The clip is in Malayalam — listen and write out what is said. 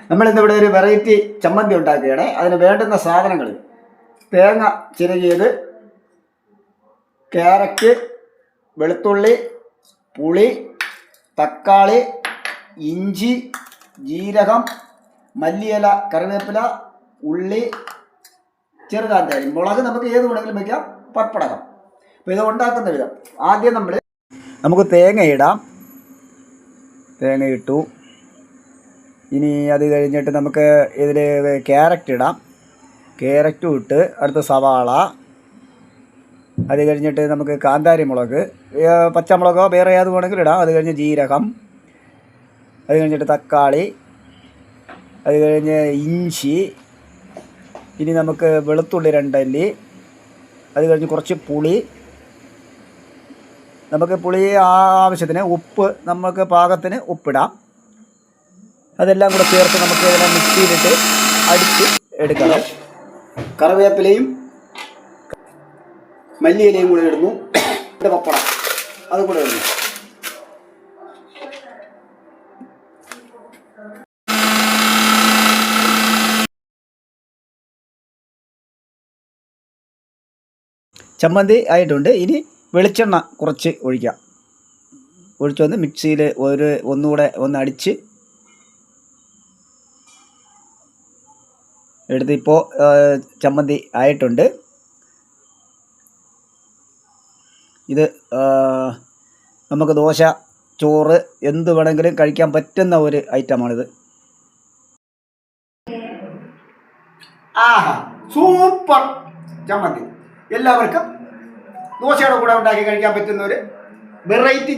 നമ്മളിന്നിവിടെ ഒരു വെറൈറ്റി ചമ്മന്തി ഉണ്ടാക്കുകയാണ്. അതിന് വേണ്ടുന്ന സാധനങ്ങൾ: തേങ്ങ ചിരകിയത്, ക്യാരറ്റ്, വെളുത്തുള്ളി, പുളി, തക്കാളി, ഇഞ്ചി, ജീരകം, മല്ലിയില, കറിവേപ്പില, ഉള്ളി, ചെറുകാന്താരി, മുളക് നമുക്ക് ഏത് വേണമെങ്കിലും വയ്ക്കാം, പപ്പടകം. അപ്പോൾ ഇത് ഉണ്ടാക്കുന്ന വിധം: ആദ്യം നമുക്ക് തേങ്ങ ഇടാം. തേങ്ങ ഇട്ടു. ഇനി അത് കഴിഞ്ഞിട്ട് നമുക്ക് ഇതിൽ ക്യാരറ്റ് ഇടാം. ക്യാരറ്റും ഇട്ട് അടുത്ത സവാള. അത് കഴിഞ്ഞിട്ട് നമുക്ക് കാന്താരി മുളക്, പച്ചമുളകോ വേറെ ഏത് വേണമെങ്കിലും ഇടാം. അത് കഴിഞ്ഞ് ജീരകം. അത് കഴിഞ്ഞിട്ട് തക്കാളി. അത് കഴിഞ്ഞ് ഇഞ്ചി. ഇനി നമുക്ക് വെളുത്തുള്ളി 2 അല്ലി. അത് കഴിഞ്ഞ് കുറച്ച് പുളി. നമുക്ക് പുളി ആവശ്യത്തിന്, ഉപ്പ് നമുക്ക് പാകത്തിന് ഉപ്പിടാം. അതെല്ലാം കൂടെ ചേർത്ത് നമുക്ക് ഇതിനെ മിക്സിയിലിട്ട് അടിച്ച് എടുക്കണം. കറിവേപ്പിലയും മല്ലിയിലയും കൂടെ ഇടുന്നു. പപ്പടം അതും കൂടെ ഇടുന്നു. ചമ്മന്തി ആയിട്ടുണ്ട്. ഇനി വെളിച്ചെണ്ണ കുറച്ച് ഒഴിക്കാം. ഒഴിച്ച് വന്ന് മിക്സിയിൽ ഒന്നുകൂടെ അടിച്ച് എടുത്ത് ഇപ്പോൾ ചമ്മന്തി ആയിട്ടുണ്ട്. ഇത് നമുക്ക് ദോശ, ചോറ് എന്ത് വേണമെങ്കിലും കഴിക്കാൻ പറ്റുന്ന ഒരു ഐറ്റമാണിത്. ആഹാ, സൂപ്പർ ചമ്മന്തി! എല്ലാവർക്കും ദോശയുടെ കൂടെ ഉണ്ടാക്കി കഴിക്കാൻ പറ്റുന്ന ഒരു വെറൈറ്റി ചമ്മന്തി.